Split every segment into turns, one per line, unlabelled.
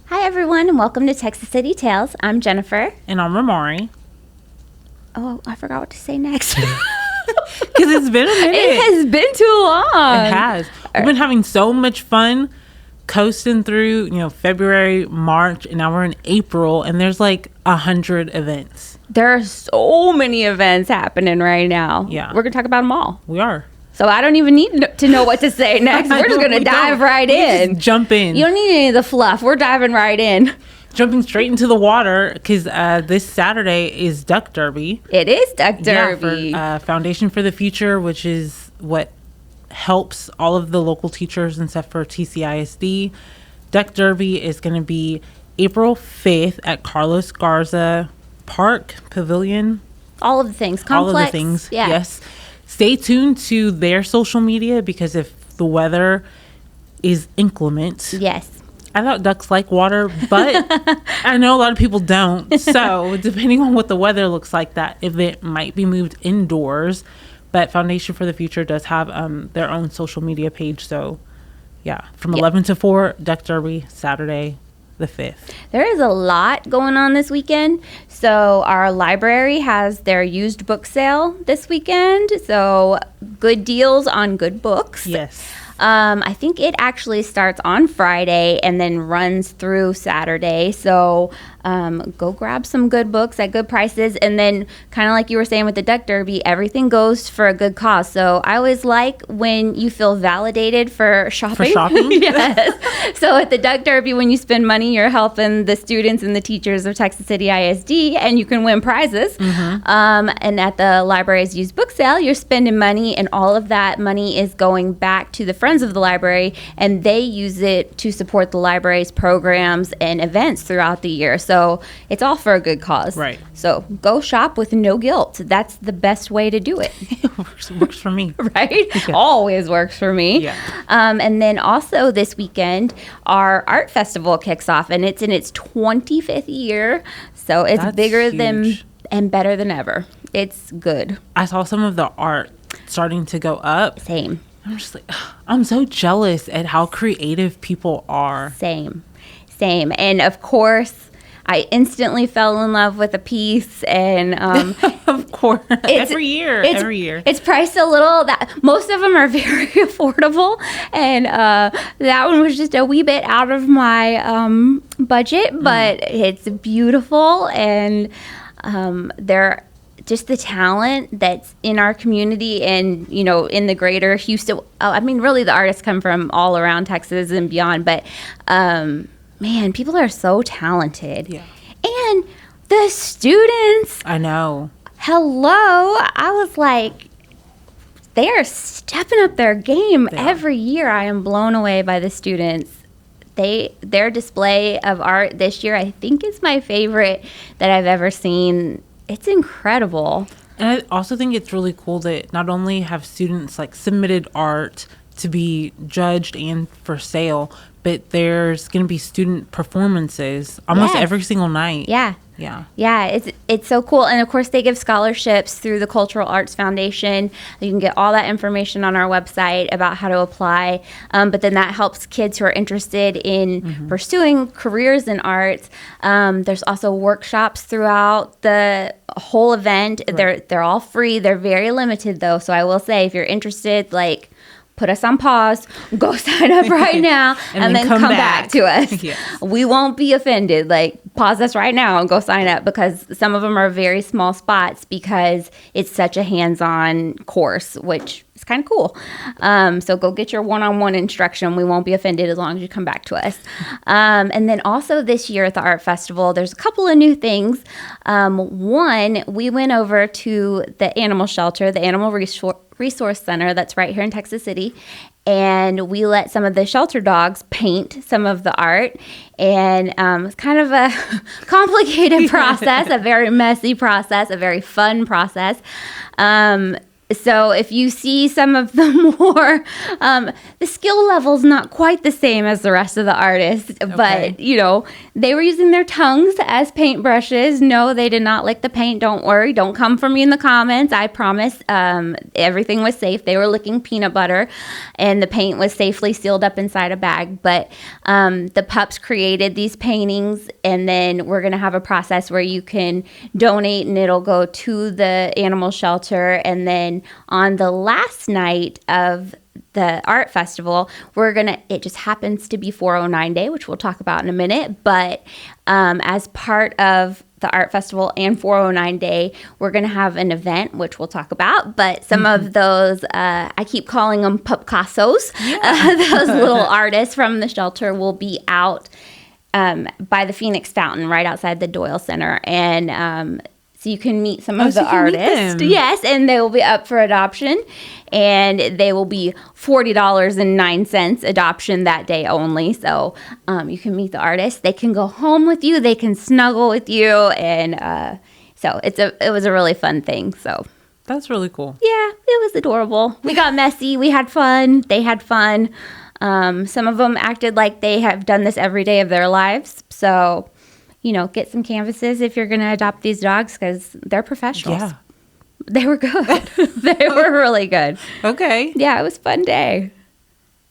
Hi, everyone, and welcome to Texas City Tales. I'm Jennifer.
And I'm Ramari.
Oh, I forgot what to say next.
Because it's been a minute.
It has been too long.
It has. We've been having so much fun coasting through, February, March, and now we're in April, and there's like 100 events.
There are so many events happening right now.
Yeah.
We're going to talk about them all.
We are.
So I don't even need to know what to say next. We're just going to dive right in.
Just jump in.
You don't need any of the fluff. We're diving right in.
Jumping straight into the water because this Saturday is Duck Derby.
It is Duck Derby.
Yeah, for Foundation for the Future, which is what helps all of the local teachers and stuff for TCISD. Duck Derby is going to be April 5th at Carlos Garza Park Pavilion.
All of the things. Complex.
All of the things.
Yeah.
Yes. Stay tuned to their social media because if the weather is inclement.
Yes.
I thought ducks like water, but I know a lot of people don't. So depending on what the weather looks like, that event might be moved indoors. But Foundation for the Future does have their own social media page. So yeah, from 11 to 4, Duck Derby, Saturday the 5th.
There is a lot going on this weekend. So our library has their used book sale this weekend. So good deals on good books.
Yes.
I think it actually starts on Friday and then runs through Saturday. So go grab some good books at good prices. And then kind of like you were saying with the Duck Derby, everything goes for a good cause. So I always like when you feel validated for shopping.
For shopping?
Yes. So at the Duck Derby, when you spend money, you're helping the students and the teachers of Texas City ISD, and you can win prizes.
Mm-hmm.
And at the library's used book sale, you're spending money, and all of that money is going back to the Friends of the Library, and they use it to support the library's programs and events throughout the year. So it's all for a good cause.
Right.
So go shop with no guilt. That's the best way to do it.
works for me.
Right?
Yeah.
Always works for me.
Yeah.
And then also this weekend, our art festival kicks off, and it's in its 25th year. So it's
That's
bigger
huge.
than and better than ever. It's good.
I saw some of the art starting to go up.
Same.
I'm just like, I'm so jealous at how creative people are.
Same. And of course, I instantly fell in love with a piece, and
Of course, every year.
It's priced a little. That most of them are very affordable, and that one was just a wee bit out of my budget, but it's beautiful, and they're just the talent that's in our community and, in the greater Houston. Really the artists come from all around Texas and beyond, but man, people are so talented.
Yeah.
And the students,
I know.
hello, I was like, they are stepping up their game every year. I am blown away by the students. Their display of art this year, I think, is my favorite that I've ever seen. It's incredible.
And I also think it's really cool that not only have students submitted art to be judged and for sale, but there's going to be student performances almost every single night.
Yeah. It's so cool. And of course, they give scholarships through the Cultural Arts Foundation. You can get all that information on our website about how to apply. But then that helps kids who are interested in pursuing careers in arts. There's also workshops throughout the whole event. Right. They're all free. They're very limited though. So I will say, if you're interested, put us on pause, go sign up right now, and then come back to us.
Yes.
We won't be offended. Pause us right now and go sign up, because some of them are very small spots because it's such a hands-on course, which is kind of cool. So go get your one-on-one instruction. We won't be offended as long as you come back to us. And then also this year at the Art Festival, there's a couple of new things. One, we went over to the animal shelter, the Animal Resource Center that's right here in Texas City, and we let some of the shelter dogs paint some of the art, and it's kind of a complicated process, a very messy process, a very fun process. So if you see some of the more, the skill level's not quite the same as the rest of the artists, but they were using their tongues as paintbrushes. No, they did not lick the paint. Don't worry. Don't come for me in the comments. I promise. Everything was safe. They were licking peanut butter, and the paint was safely sealed up inside a bag. But the pups created these paintings, and then we're going to have a process where you can donate, and it'll go to the animal shelter, and then on the last night of the art festival, it just happens to be 409 Day, which we'll talk about in a minute. But as part of the art festival and 409 Day, we're going to have an event, which we'll talk about. But some of those, I keep calling them Pupcassos, those little artists from the shelter will be out by the Phoenix Fountain right outside the Doyle Center. And so you can meet some of the artists. Yes, and they will be up for adoption. And they will be $40.09 adoption that day only. So you can meet the artists. They can go home with you. They can snuggle with you. And so it was a really fun thing. So
that's really cool.
Yeah, it was adorable. We got messy. We had fun. They had fun. Some of them acted like they have done this every day of their lives. So get some canvases if you're going to adopt these dogs because they're professionals. Yeah. They were good. They were really good.
Okay.
Yeah, it was a fun day.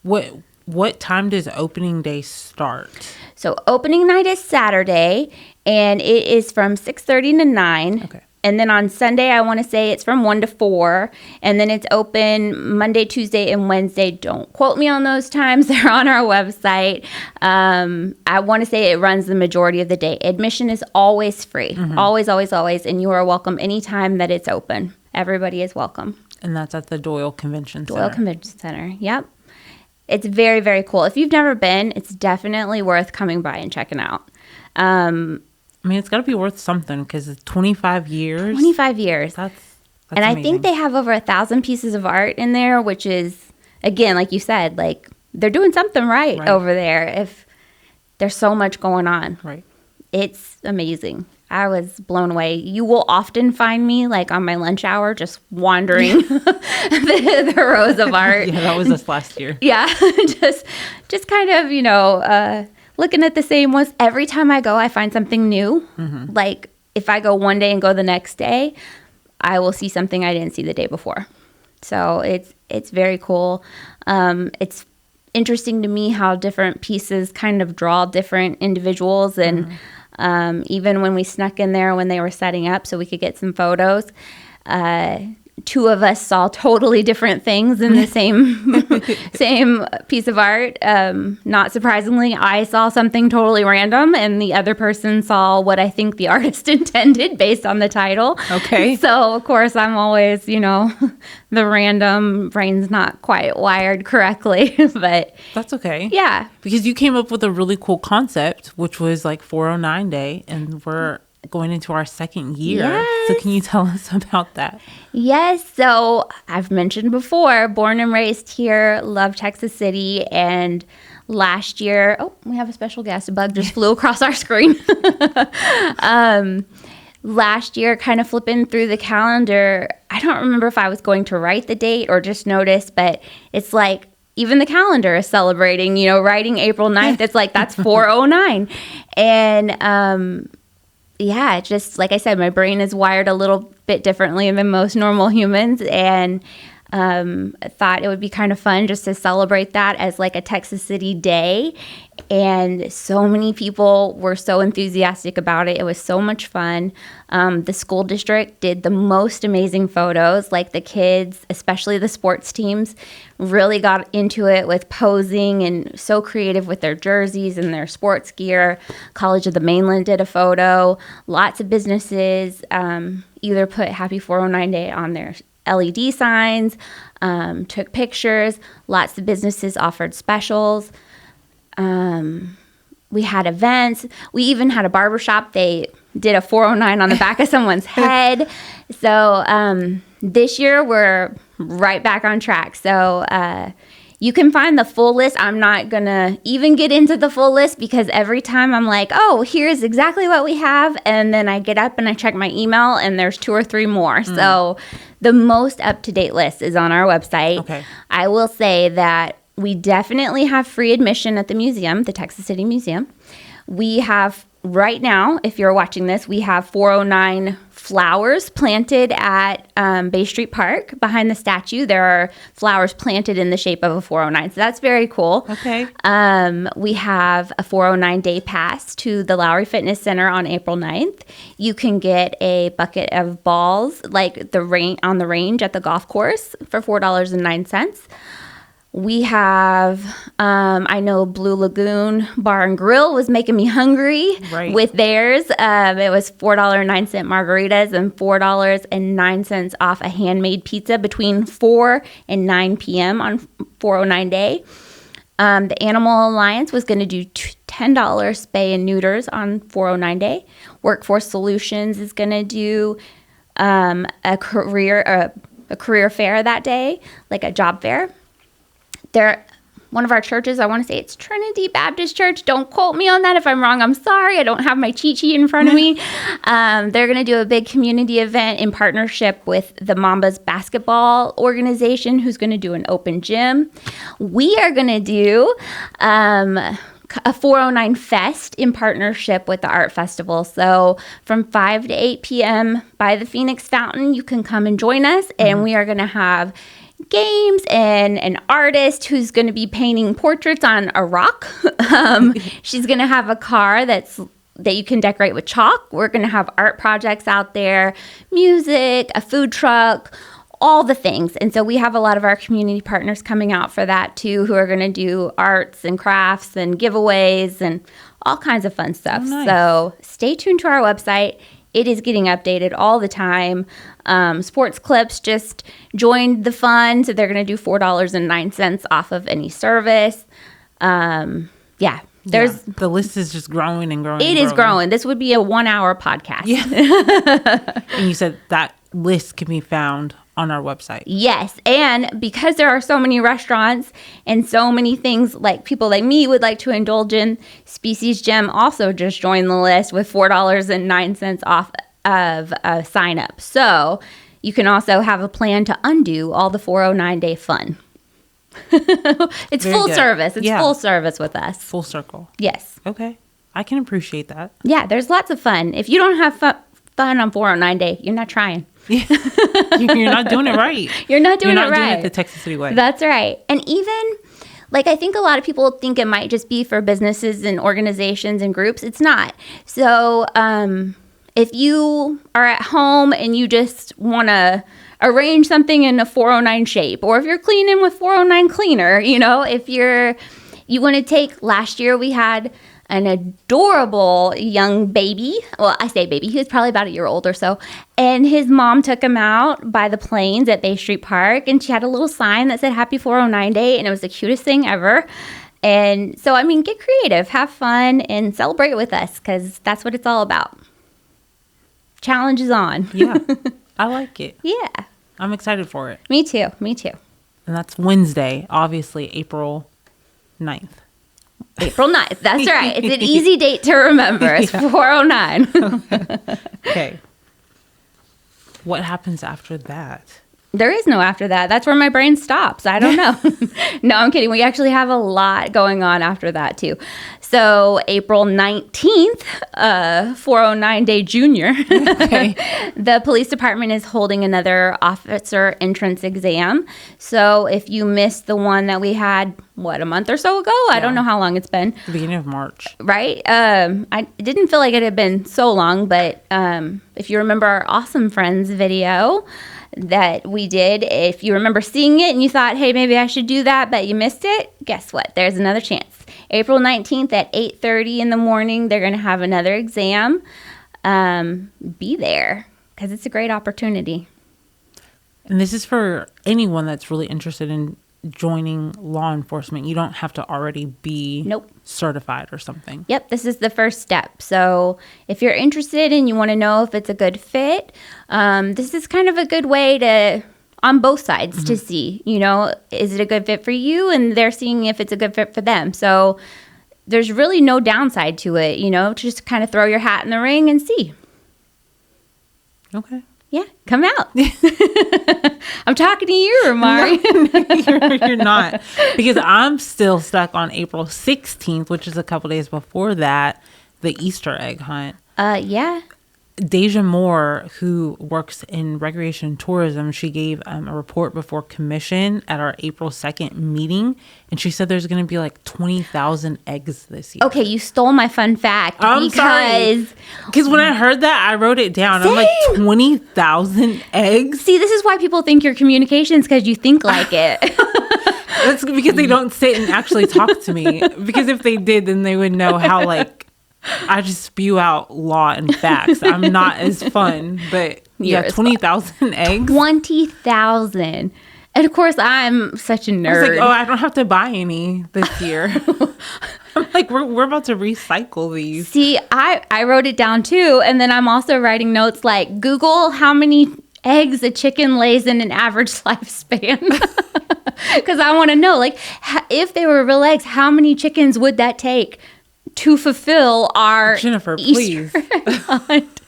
What time does opening day start?
So opening night is Saturday, and it is from 6:30 to 9.
Okay.
And then on Sunday, I want to say it's from 1 to 4. And then it's open Monday, Tuesday, and Wednesday. Don't quote me on those times. They're on our website. I want to say it runs the majority of the day. Admission is always free. Mm-hmm. Always, always, always. And you are welcome anytime that it's open. Everybody is welcome.
And that's at the Doyle Convention Center.
Doyle Convention Center. Yep. It's very, very cool. If you've never been, it's definitely worth coming by and checking out.
I mean, it's got to be worth something because it's 25 years.
25 years.
That's
and amazing. I think they have over 1,000 pieces of art in there, which is, again, like you said, like they're doing something right over there. If there's so much going on.
Right.
It's amazing. I was blown away. You will often find me like on my lunch hour just wandering the rows of art.
Yeah, that was us last year.
Yeah, just kind of, looking at the same ones. Every time I go, I find something new. Mm-hmm. Like if I go one day and go the next day, I will see something I didn't see the day before. So it's very cool. It's interesting to me how different pieces kind of draw different individuals. And even when we snuck in there when they were setting up so we could get some photos, two of us saw totally different things in the same piece of art. Not surprisingly, I saw something totally random, and the other person saw what I think the artist intended based on the title.
Okay.
So, of course, I'm always, the random brain's not quite wired correctly, but...
That's okay.
Yeah.
Because you came up with a really cool concept, which was like 409 Day, and we're going into our second year.
Yes.
So can you tell us about that?
Yes. So I've mentioned before, born and raised here, love Texas City. And last year, we have a special guest. A bug just flew across our screen. Last year, kind of flipping through the calendar, I don't remember if I was going to write the date or just notice, but it's like, even the calendar is celebrating, writing April 9th. It's like, that's 409. And, yeah, just like I said, my brain is wired a little bit differently than most normal humans, and I thought it would be kind of fun just to celebrate that as like a Texas City day. And so many people were so enthusiastic about it. It was so much fun. The school district did the most amazing photos. Like the kids, especially the sports teams, really got into it with posing and so creative with their jerseys and their sports gear. College of the Mainland did a photo. Lots of businesses either put Happy 409 Day on their LED signs, took pictures. Lots of businesses offered specials. We had events. We even had a barbershop. They did a 409 on the back of someone's head. So this year we're right back on track. So You can find the full list. I'm not going to even get into the full list because every time I'm like, oh, here's exactly what we have. And then I get up and I check my email and there's 2 or 3 more. So the most up-to-date list is on our website.
Okay.
I will say that we definitely have free admission at the museum, the Texas City Museum. We have, right now, if you're watching this, we have 409 flowers planted at Bay Street Park. Behind the statue, there are flowers planted in the shape of a 409. So that's very cool.
Okay.
We have a 409 day pass to the Lowry Fitness Center on April 9th. You can get a bucket of balls like on the range at the golf course for $4.09. We have, I know Blue Lagoon Bar and Grill was making me hungry with theirs. It was $4.09 margaritas and $4.09 off a handmade pizza between 4 and 9 p.m. on 409 day. The Animal Alliance was going to do $10 spay and neuters on 409 day. Workforce Solutions is going to do a career fair that day, like a job fair. One of our churches, I want to say it's Trinity Baptist Church. Don't quote me on that. If I'm wrong, I'm sorry. I don't have my cheat sheet in front of me. They're going to do a big community event in partnership with the Mambas basketball organization, who's going to do an open gym. We are going to do a 409 Fest in partnership with the Art Festival. So from 5 to 8 p.m. by the Phoenix Fountain, you can come and join us. And we are going to have games and an artist who's going to be painting portraits on a rock. She's going to have a car that you can decorate with chalk. We're going to have art projects out there, music, a food truck, all the things. And so we have a lot of our community partners coming out for that too, who are going to do arts and crafts and giveaways and all kinds of fun stuff.
Oh, nice.
So stay tuned to our website. It is getting updated all the time. Sports Clips just joined the fun, so they're going to do $4.09 off of any service. The
list is just growing and growing.
It is growing. This would be a 1-hour podcast.
Yeah. And you said that list can be found on our website.
Yes, and because there are so many restaurants and so many things like people like me would like to indulge in, Species Gem also just joined the list with $4.09 off of a sign up. So you can also have a plan to undo all the 409 day fun. It's
Very
full
good.
service. It's full service with us.
Full circle.
Yes.
Okay. I can appreciate that.
Yeah, there's lots of fun. If you don't have fun on 409 day, you're not trying.
You're not doing it right.
You're not doing it right.
You're not doing it the Texas City way.
That's right. And even, like, I think a lot of people think it might just be for businesses and organizations and groups. It's not. So if you are at home and you just want to arrange something in a 409 shape, or if you're cleaning with 409 cleaner, if you want to take, last year we had an adorable young baby. Well, I say baby. He was probably about a year old or so. And his mom took him out by the plains at Bay Street Park. And she had a little sign that said Happy 409 Day. And it was the cutest thing ever. And so, get creative, have fun, and celebrate with us, because that's what it's all about. Challenge is on.
Yeah. I like it.
Yeah.
I'm excited for it.
Me too.
And that's Wednesday, obviously, April 9th.
April 9th. That's right. It's an easy date to remember. It's 409.
Okay. What happens after that?
There is no after that. That's where my brain stops. I don't know. No, I'm kidding. We actually have a lot going on after that, too. So April 19th, 409 Day Junior,
Okay.
The police department is holding another officer entrance exam. So if you missed the one that we had, a month or so ago? I don't know how long it's been.
The beginning of March.
Right? I didn't feel like it had been so long, but if you remember our Awesome Friends video that we did, if you remember seeing it and you thought, hey, maybe I should do that, but you missed it, guess what? There's another chance. April 19th at 8:30 in the morning, they're going to have another exam. Be there, because it's a great opportunity.
And this is for anyone that's really interested in joining law enforcement. You don't have to already be certified or something.
Yep, this is the first step. So if you're interested and you want to know if it's a good fit, this is kind of a good way to on both sides to see, is it a good fit for you? And they're seeing if it's a good fit for them. So there's really no downside to it, just kind of throw your hat in the ring and see.
Okay.
Yeah, come out. I'm talking to you, Ramari.
No, you're not. Because I'm still stuck on April 16th, which is a couple days before that, the Easter egg hunt.
Yeah.
Deja Moore, who works in recreation and tourism, she gave a report before commission at our April 2nd meeting, and she said there's going to be like 20,000 eggs this year.
Okay, you stole my fun fact.
I'm sorry. Because when I heard that, I wrote it down. I'm like, 20,000 eggs?
See, this is why people think you're communications, because you think like it.
That's because they don't sit and actually talk to me. Because if they did, then they would know how, I just spew out law and facts. I'm not as fun, but yeah, 20,000 eggs.
20,000. And of course, I'm such a nerd.
I was like, I don't have to buy any this year. I'm like, we're about to recycle these.
See, I wrote it down too. And then I'm also writing notes like, Google how many eggs a chicken lays in an average lifespan. Because I want to know, if they were real eggs, how many chickens would that take to fulfill our
Jennifer,
Easter
please.
hunt?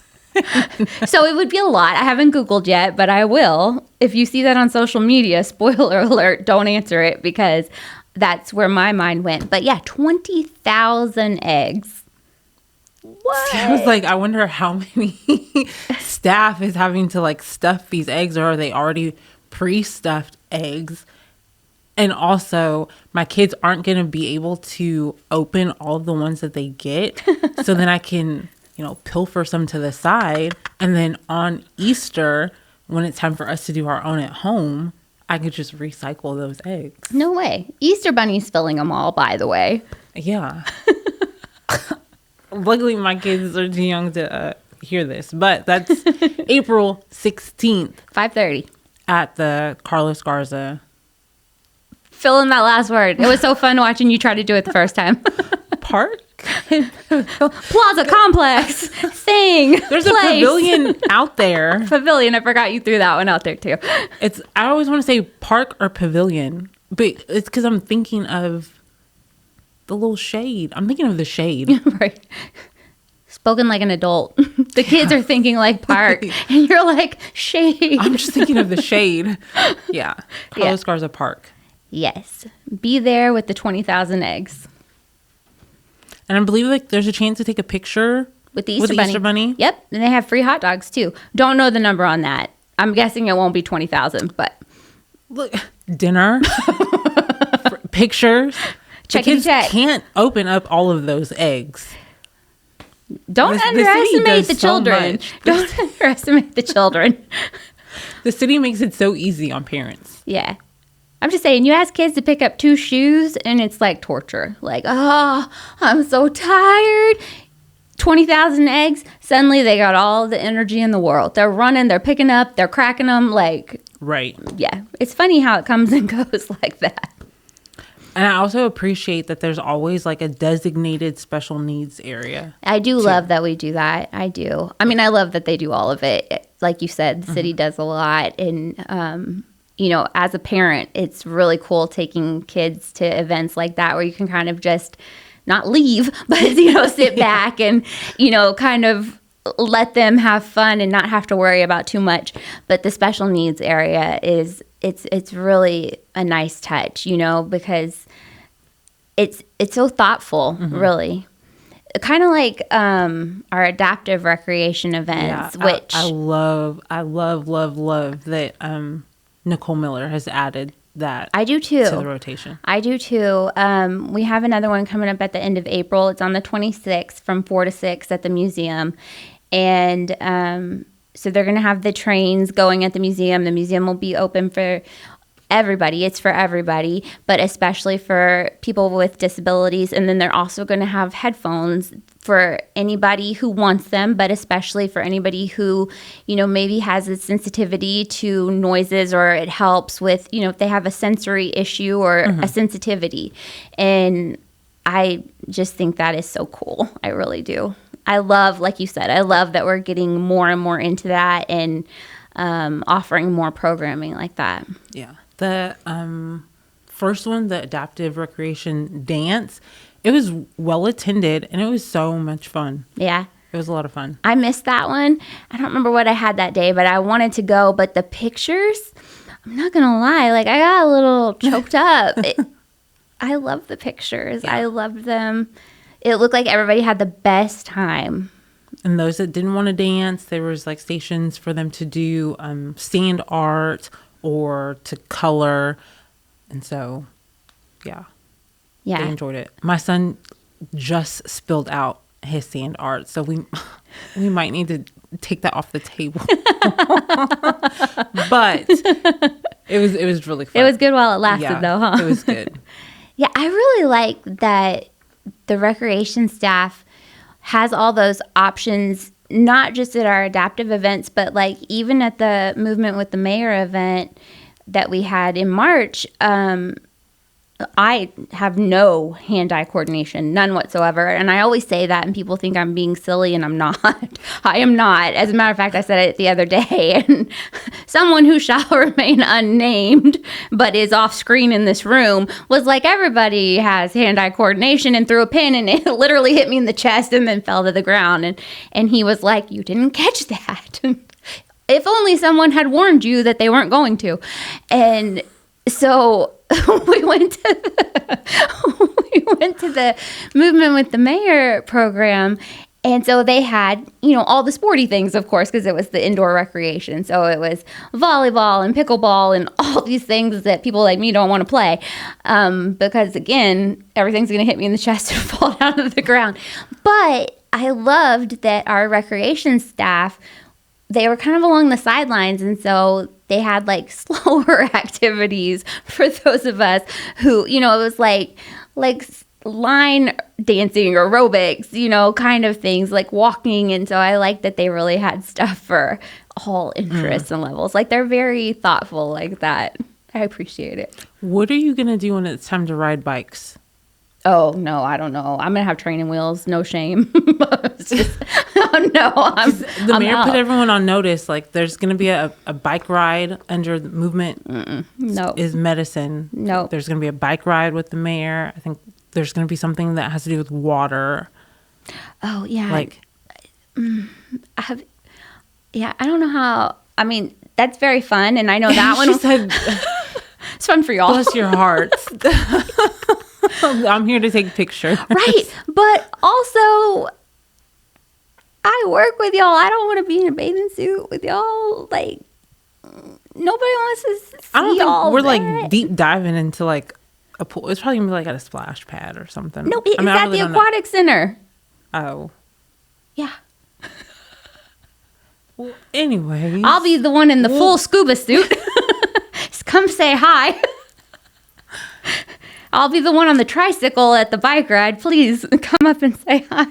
So it would be a lot. I haven't Googled yet, but I will. If you see that on social media, spoiler alert, don't answer it, because that's where my mind went. But yeah, 20,000 eggs. What?
I was like, I wonder how many staff is having to stuff these eggs, or are they already pre-stuffed eggs? And also, my kids aren't going to be able to open all the ones that they get. So then I can, pilfer some to the side. And then on Easter, when it's time for us to do our own at home, I could just recycle those eggs.
No way. Easter Bunny's filling them all, by the way.
Yeah. Luckily, my kids are too young to hear this. But that's April 16th.
5:30.
At the Carlos Garza.
Fill in that last word. It was so fun watching you try to do it the first time.
Park?
Plaza Complex. Thing.
There's
place.
a pavilion out there.
Pavilion. I forgot you threw that one out there too.
I always want to say park or pavilion, but it's because I'm thinking of the little shade. I'm thinking of the shade.
Right. Spoken like an adult. The kids are thinking like park, and you're like shade.
I'm just thinking of the shade. Yeah. Carlos Garza Park.
Yes. Be there with the 20,000 eggs.
And I believe there's a chance to take a picture
with the Easter
Bunny.
Yep. And they have free hot dogs too. Don't know the number on that. I'm guessing it won't be 20,000, but.
Look, dinner, pictures.
Check
the kids
check.
Can't open up all of those eggs.
Don't underestimate the children. Don't underestimate the children.
The city makes it so easy on parents.
Yeah. I'm just saying, you ask kids to pick up 2 shoes and it's like torture. I'm so tired. 20,000 eggs. Suddenly they got all the energy in the world. They're running, they're picking up, they're cracking them.
Right.
Yeah. It's funny how it comes and goes like that.
And I also appreciate that there's always a designated special needs area.
I do love that we do that. I do. I mean, I love that they do all of it. Like you said, the city does a lot. And, as a parent, it's really cool taking kids to events like that where you can kind of just not leave, but, sit back and, kind of let them have fun and not have to worry about too much. But the special needs area it's really a nice touch, because it's so thoughtful, really. Kind of like our adaptive recreation events, which
I love that Nicole Miller has added that.
I do too.
To the rotation.
I do too. We have another one coming up at the end of April. It's on the 26th from 4 to 6 at the museum. And so they're going to have the trains going at the museum. The museum will be open for everybody. It's for everybody, but especially for people with disabilities. And then they're also going to have headphones for anybody who wants them, but especially for anybody who, maybe has a sensitivity to noises, or it helps with, if they have a sensory issue or a sensitivity. And I just think that is so cool. I really do. I love, like you said, I love that we're getting more and more into that. And offering more programming like that.
Yeah. The first one, the adaptive recreation dance, it was well attended and it was so much fun.
Yeah.
It was a lot of fun.
I missed that one. I don't remember what I had that day, but I wanted to go. But the pictures, I'm not going to lie, like I got a little choked up. I love the pictures.
Yeah.
I loved them. It looked like everybody had the best time.
And those that didn't want to dance, there was like stations for them to do sand art or to color. And so, yeah, they
Yeah.
enjoyed it. My son just spilled out his sand art, so we might need to take that off the table. But it was really fun.
It was good while it lasted, though, huh?
It was good.
Yeah, I really like that the recreation staff has all those options, not just at our adaptive events, but like even at the Movement with the Mayor event that we had in March. I have no hand-eye coordination, none whatsoever. And I always say that, and people think I'm being silly, and I'm not. I am not. As a matter of fact, I said it the other day, and someone who shall remain unnamed, but is off screen in this room, was like, everybody has hand-eye coordination, and threw a pin, and it literally hit me in the chest and then fell to the ground. And he was like, you didn't catch that. If only someone had warned you that they weren't going to. And so we went to the Movement with the Mayor program, and so they had, all the sporty things, of course, because it was the indoor recreation. So it was volleyball and pickleball and all these things that people like me don't want to play, because again, everything's going to hit me in the chest and fall down to the ground. But I loved that our recreation staff, they were kind of along the sidelines, and so they had like slower activities for those of us who, it was like line dancing or aerobics, kind of things like walking. And so I like that they really had stuff for all interests and levels. Like they're very thoughtful like that. I appreciate it.
What are you going to do when it's time to ride bikes?
Oh, no, I don't know. I'm going to have training wheels. No shame. It's just, oh, no.
The mayor put everyone on notice. Like, there's going to be a bike ride under the Movement
No.
is Medicine.
No.
There's going to be a bike ride with the mayor. I think there's going to be something that has to do with water.
Oh, yeah.
Like,
I don't know how. I mean, that's very fun. And I know that one.
She said,
it's fun for y'all.
bless your hearts. I'm here to take pictures.
Right. But also, I work with y'all. I don't want to be in a bathing suit with y'all. Like, nobody wants to see
I don't
all
think we're
that.
like deep diving into like a pool. It's probably gonna be like at a splash pad or something.
No, it's
I
at
really
the
don't know.
aquatic center.
Oh.
Yeah.
Well, anyway.
I'll be the one in the full scuba suit. Just come say hi. I'll be the one on the tricycle at the bike ride. Please come up and say hi.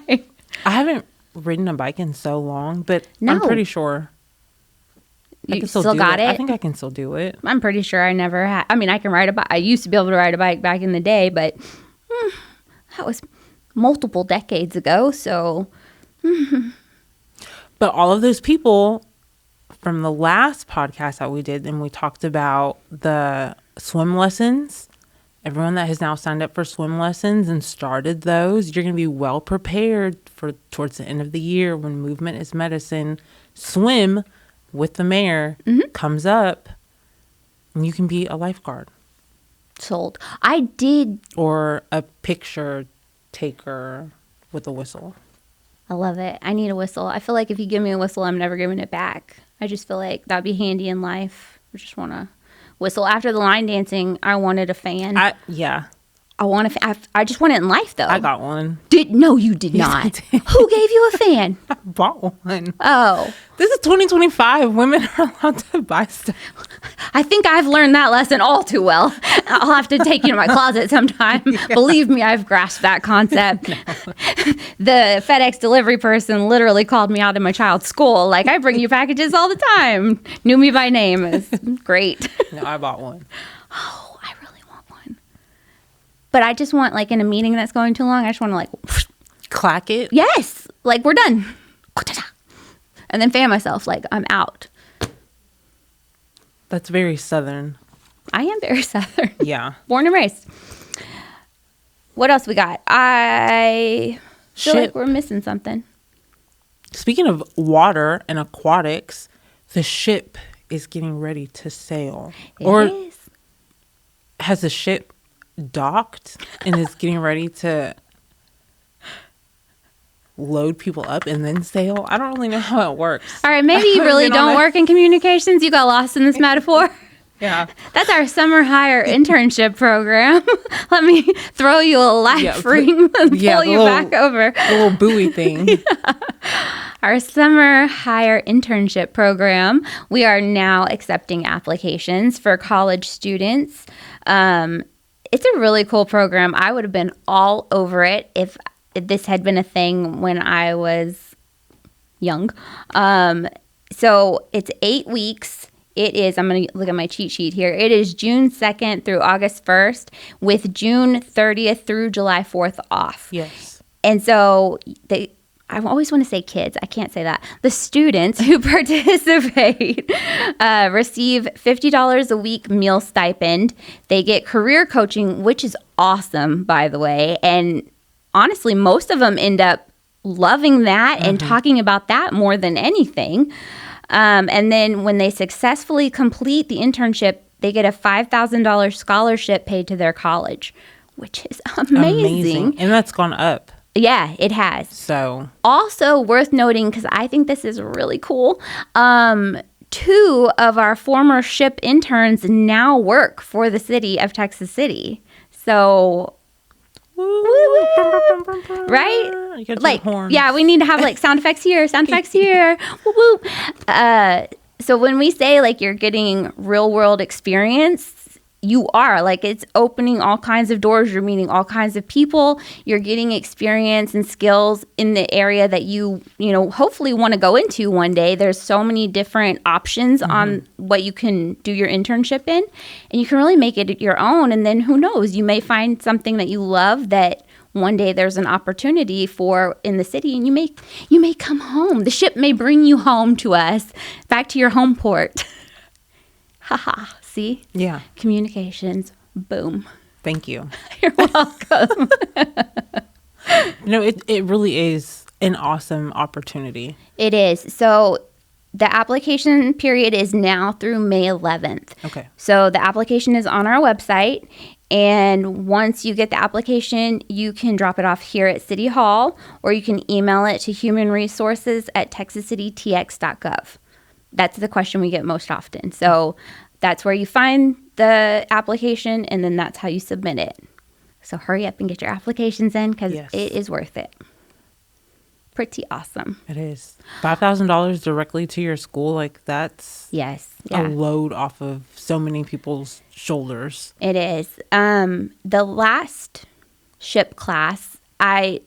I haven't ridden a bike in so long, but I'm
No.
pretty sure I
You
can
still
do
got it?
I think I can still do it.
I'm pretty sure I never had. I mean, I can ride a bike. I used to be able to ride a bike back in the day, but that was multiple decades ago. So,
But all of those people from the last podcast that we did, and we talked about the swim lessons, everyone that has now signed up for swim lessons and started those, you're going to be well prepared for towards the end of the year when Movement is Medicine swim with the mayor comes up, and you can be a lifeguard
sold. I did.
or a picture taker with a whistle.
I love it. I need a whistle. I feel like if you give me a whistle, I'm never giving it back. I just feel like that'd be handy in life. I just want to whistle. After the line dancing, I wanted a fan. I want a fan. I just want it in life, though.
I got one.
No, you did not.
did.
Who gave you a fan?
I bought one.
Oh,
This is 2025. Women are allowed to buy stuff.
I think I've learned that lesson all too well. I'll have to take you to my closet sometime. Believe me, I've grasped that concept. The FedEx delivery person literally called me out in my child's school. Like, I bring you packages all the time. Knew me by name. It's great.
No, I bought one.
Oh, I really want one. But I just want, like, in a meeting that's going too long, I just want to, like,
Clack it.
yes, like, we're done. And then fan myself, like, I'm out.
That's very Southern.
I am very Southern.
Yeah.
Born and raised. What else we got? I feel like
Ship.
we're missing something.
Speaking of water and aquatics, the ship is getting ready to sail.
It
or
is.
has the ship docked and is getting ready to load people up and then sail? I don't really know how it works.
All right, maybe you really don't work in communications. You got lost in this metaphor.
Yeah.
That's our summer hire internship program. Let me throw you a life ring and pull you back over.
The little buoy thing.
Our summer hire internship program. We are now accepting applications for college students. It's a really cool program. I would have been all over it if this had been a thing when I was young. So it's 8 weeks. It is, I'm going to look at my cheat sheet here. It is June 2nd through August 1st with June 30th through July 4th off.
Yes.
And so I always want to say kids. I can't say that. The students who participate receive $50 a week meal stipend. They get career coaching, which is awesome, by the way. And honestly, most of them end up loving that and talking about that more than anything. And then when they successfully complete the internship, they get a $5,000 scholarship paid to their college, which is amazing.
And that's gone up.
Yeah, it has.
So
Also worth noting, because I think this is really cool, 2 of our former ship interns now work for the city of Texas City. So, right?
You gotta do
Like,
the horns.
yeah, we need to have like sound effects here, sound effects here. Whoop, whoop. So when we say like you're getting real world experience, you are. Like, it's opening all kinds of doors. You're meeting all kinds of people. You're getting experience and skills in the area that you hopefully want to go into one day. There's so many different options on what you can do your internship in, and you can really make it your own. And then who knows, you may find something that you love that one day there's an opportunity for in the city, and you may come home. The ship may bring you home to us, back to your home port. Haha. See?
Yeah.
Communications. Boom.
Thank you.
You're welcome.
No, it really is an awesome opportunity.
It is. So the application period is now through May 11th.
Okay.
So the application is on our website. And once you get the application, you can drop it off here at City Hall, or you can email it to humanresources@texascitytx.gov. That's the question we get most often. So that's where you find the application, and then that's how you submit it. So hurry up and get your applications in, because
Yes.
it is worth it. Pretty awesome.
It is. $5,000 directly to your school, like that's
Yes.
a
Yeah,
load off of so many people's shoulders.
it is. The last ship class, I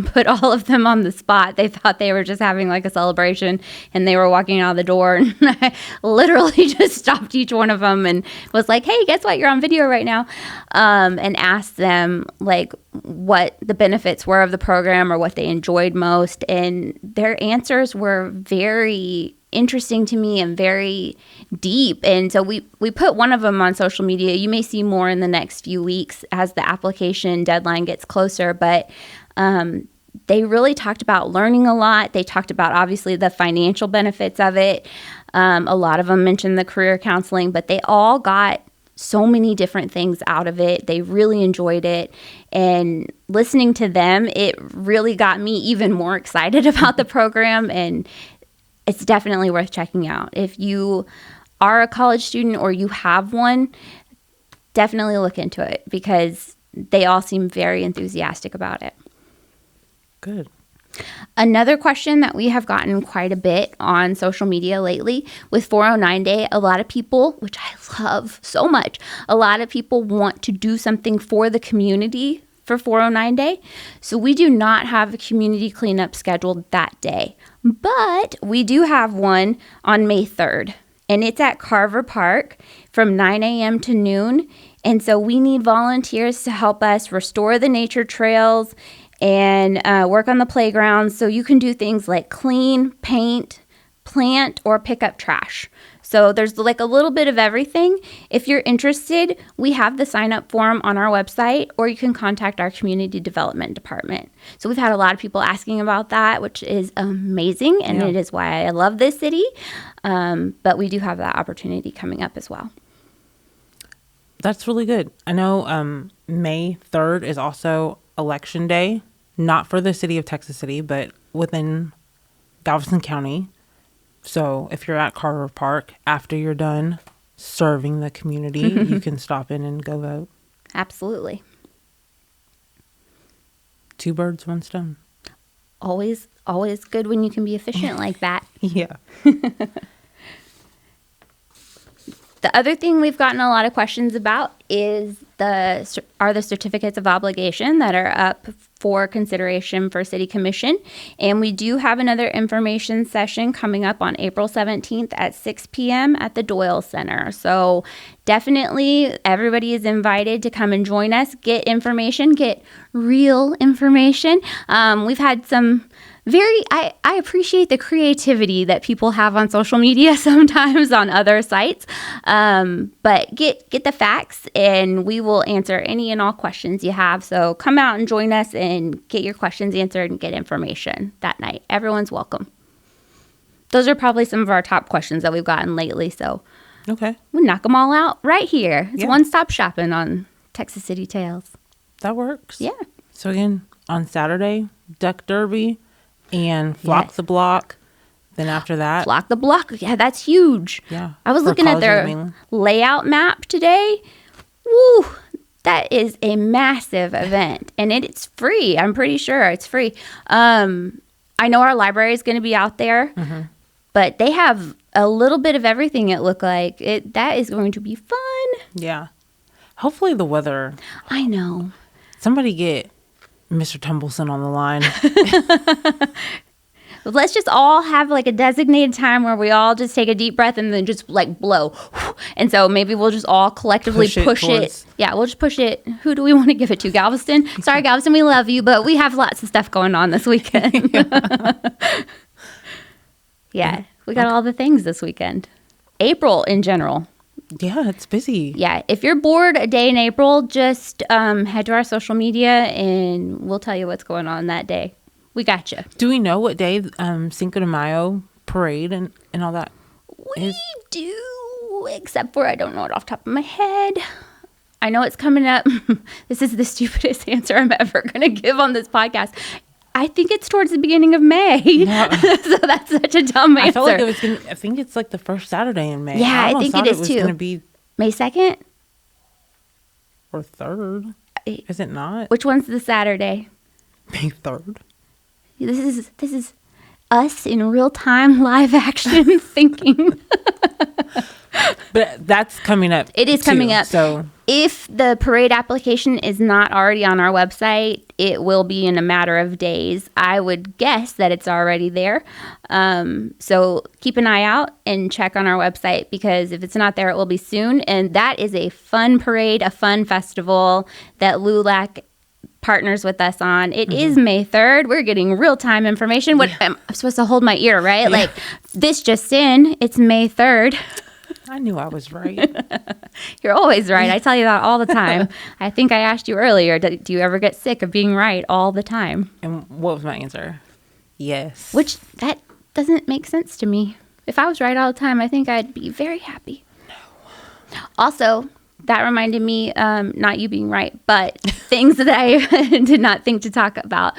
put all of them on the spot. They thought they were just having like a celebration, and they were walking out the door, and I literally just stopped each one of them and was like, hey, guess what? You're on video right now. And asked them like what the benefits were of the program or what they enjoyed most. And their answers were very interesting to me and very deep. And so we put one of them on social media. You may see more in the next few weeks as the application deadline gets closer, but they really talked about learning a lot. They talked about obviously the financial benefits of it. A lot of them mentioned the career counseling, but they all got so many different things out of it. They really enjoyed it. And listening to them, it really got me even more excited about the program. And it's definitely worth checking out. If you are a college student or you have one, definitely look into it, because they all seem very enthusiastic about it.
Good.
Another question that we have gotten quite a bit on social media lately with 409 Day, a lot of people, which I love so much, a lot of people want to do something for the community for 409 Day. So we do not have a community cleanup scheduled that day, but we do have one on May 3rd, and it's at Carver Park from 9 a.m. to noon. And so we need volunteers to help us restore the nature trails and work on the playgrounds. So you can do things like clean, paint, plant or pick up trash. So there's like a little bit of everything. If you're interested, we have the sign up form on our website, or you can contact our community development department. So we've had a lot of people asking about that, which is amazing. And it is why I love this city. But we do have that opportunity coming up as well.
That's really good. I know May 3rd is also election day, not for the city of Texas City, but within Galveston County. So if you're at Carver Park, after you're done serving the community, you can stop in and go vote.
Absolutely.
2 birds, 1 stone.
Always good when you can be efficient like that.
Yeah.
The other thing we've gotten a lot of questions about is the certificates of obligation that are up for consideration for City Commission. And we do have another information session coming up on April 17th at 6 p.m. at the Doyle Center. So definitely everybody is invited to come and join us, get information, get real information. We've had some I appreciate the creativity that people have on social media sometimes on other sites. But get the facts and we will answer any and all questions you have. So come out and join us and get your questions answered and get information that night. Everyone's welcome. Those are probably some of our top questions that we've gotten lately. So
Okay.
we knock them all out right here. It's
Yeah.
one-stop shopping on Texas City Tales.
That works.
Yeah.
So again, on Saturday, Duck Derby and Flock
Yes.
the Block. Then after that,
Block the Block. Yeah, that's huge.
Yeah.
I was
For
looking at
College of
their
New England.
layout map today. Woo! That is a massive event. And it's free. I'm pretty sure it's free. I know our library is going to be out there.
Mm-hmm.
But they have a little bit of everything, it looked like. That is going to be fun.
Yeah. Hopefully the weather.
I know.
Somebody get Mr. Tumbleson on the line.
Let's just all have like a designated time where we all just take a deep breath and then just like blow. And so maybe we'll just all collectively push it.
towards-
Yeah, we'll just push it. Who do we want to give it to? Galveston? Sorry, Galveston, we love you, but we have lots of stuff going on this weekend. Yeah, we got all the things this weekend. April in general.
Yeah, it's busy.
Yeah, if you're bored a day in April, just head to our social media and we'll tell you what's going on that day. We got you.
Do we know what day Cinco de Mayo parade and all that
We
is?
do, except for I don't know it off the top of my head. I know it's coming up. This is the stupidest answer I'm ever going to give on this podcast. I think it's towards the beginning of May.
Yeah.
So that's such a dumb answer.
I felt like it was gonna. I think it's like the first Saturday in May.
Yeah, I
almost
think
thought
it is
was
too.
Going to be
May 2nd?
or 3rd. Is it not?
Which one's the Saturday?
May 3rd.
This is us in real time live action thinking.
But that's coming up.
It is
too,
coming up.
So
If the parade application is not already on our website, it will be in a matter of days. I would guess that it's already there. So keep an eye out and check on our website because if it's not there, it will be soon. And that is a fun parade, a fun festival that LULAC partners with us on. It is May 3rd. We're getting real-time information. What I'm supposed to hold my ear, right?
Yeah.
Like this just in, it's May 3rd.
I knew I was right.
You're always right. I tell you that all the time. I think I asked you earlier, do you ever get sick of being right all the time?
And what was my answer? Yes.
Which, that doesn't make sense to me. If I was right all the time, I think I'd be very happy. No. Also, that reminded me, not you being right, but things that I did not think to talk about.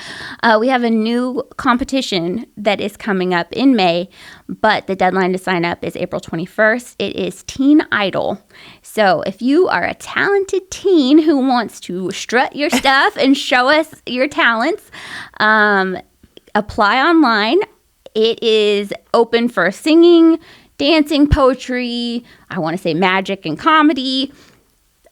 We have a new competition that is coming up in May, but the deadline to sign up is April 21st. It is Teen Idol. So if you are a talented teen who wants to strut your stuff and show us your talents, apply online. It is open for singing, dancing, poetry, I want to say magic and comedy.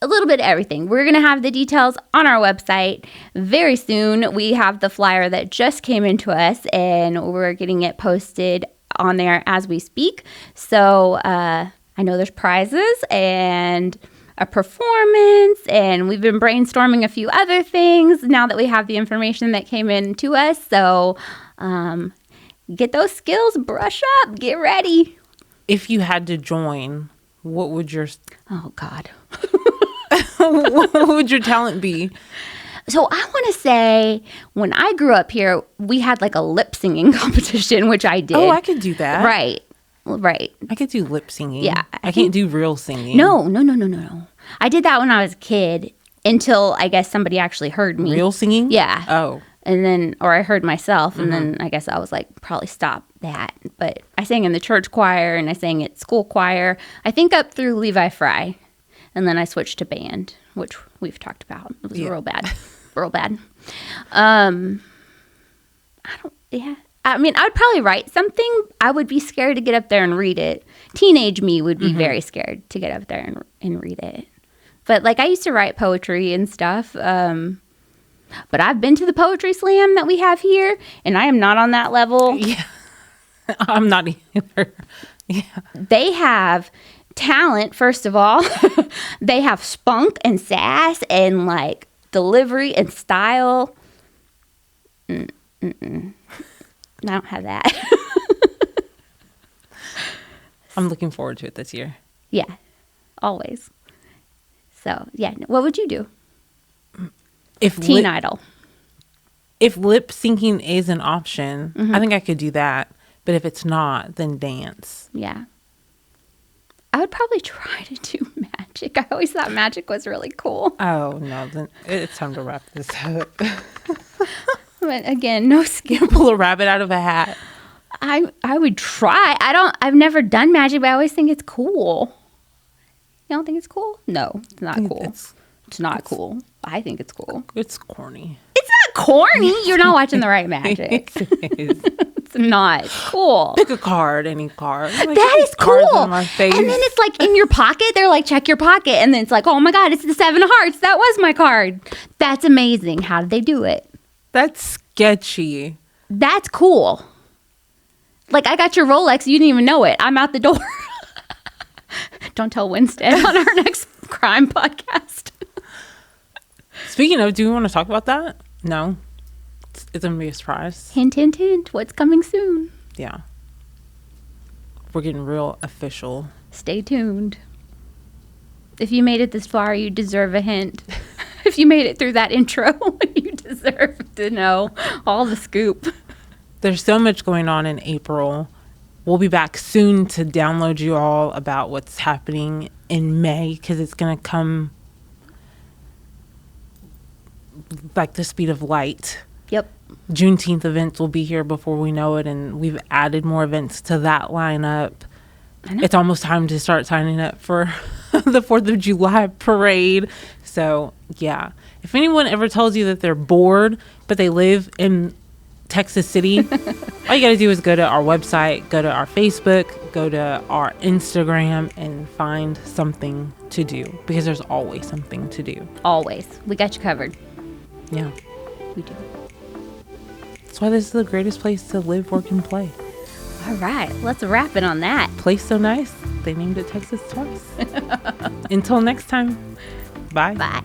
A little bit of everything. We're going to have the details on our website very soon. We have the flyer that just came into us and we're getting it posted on there as we speak. So I know there's prizes and a performance and we've been brainstorming a few other things now that we have the information that came in to us. So Get those skills, brush up, get ready.
If you had to join, what would your
Oh, God.
what would your talent be?
So I want to say when I grew up here, we had like a lip singing competition, which I did.
Oh, I could do that.
Right. Right.
I could do lip singing.
Yeah,
I can't do real singing.
No. I did that when I was a kid until I guess somebody actually heard me.
Real singing?
Yeah.
Oh.
And then, or I heard myself, and then I guess I was like, probably stop that. But I sang in the church choir and I sang at school choir, I think up through Levi Fry. And then I switched to band, which we've talked about. It was real bad. Real bad. I mean, I would probably write something. I would be scared to get up there and read it. Teenage me would be very scared to get up there and read it. But like I used to write poetry and stuff. But I've been to the poetry slam that we have here, and I am not on that level.
Yeah. I'm not either. Yeah.
They have talent, first of all. They have spunk and sass and like delivery and style. I don't have that.
I'm looking forward to it this year.
Yeah, always. So, yeah. What would you do?
If
Teen Idol.
If lip syncing is an option, I think I could do that. But if it's not, then dance.
Yeah. I would probably try to do magic. I always thought magic was really cool.
Oh, no. Then it's time to wrap this up.
But again, no skill.
Pull a rabbit out of a hat.
I would try. I've never done magic, but I always think it's cool. You don't think it's cool? No, it's not cool. It's not cool. I think it's cool.
It's corny.
It's not corny. You're not watching the right magic.
It is.
It's not cool.
Pick a card, any card. Like,
That is
cards
cool.
in my face.
And then it's like in your pocket. They're like, check your pocket. And then it's like, oh my God, it's the 7 of hearts. That was my card. That's amazing. How did they do it?
That's sketchy.
That's cool. Like, I got your Rolex. You didn't even know it. I'm out the door. Don't tell Winston on our next crime podcast.
Speaking of, do we want to talk about that? No. It's going to be a surprise.
Hint, hint, hint. What's coming soon?
Yeah. We're getting real official.
Stay tuned. If you made it this far, you deserve a hint. If you made it through that intro, you deserve to know all the scoop.
There's so much going on in April. We'll be back soon to download you all about what's happening in May, because it's going to come like the speed of light.
Yep.
Juneteenth events will be here before we know it, and we've added more events to that lineup. It's almost time to start signing up for the 4th of July parade. So, yeah. If anyone ever tells you that they're bored, but they live in Texas City, all you got to do is go to our website, go to our Facebook, go to our Instagram, and find something to do, because there's always something to do.
Always. We got you covered.
Yeah.
We do.
That's why this is the greatest place to live, work, and play.
All right. Let's wrap it on that.
Place so nice, they named it Texas twice. Until next time. Bye.
Bye.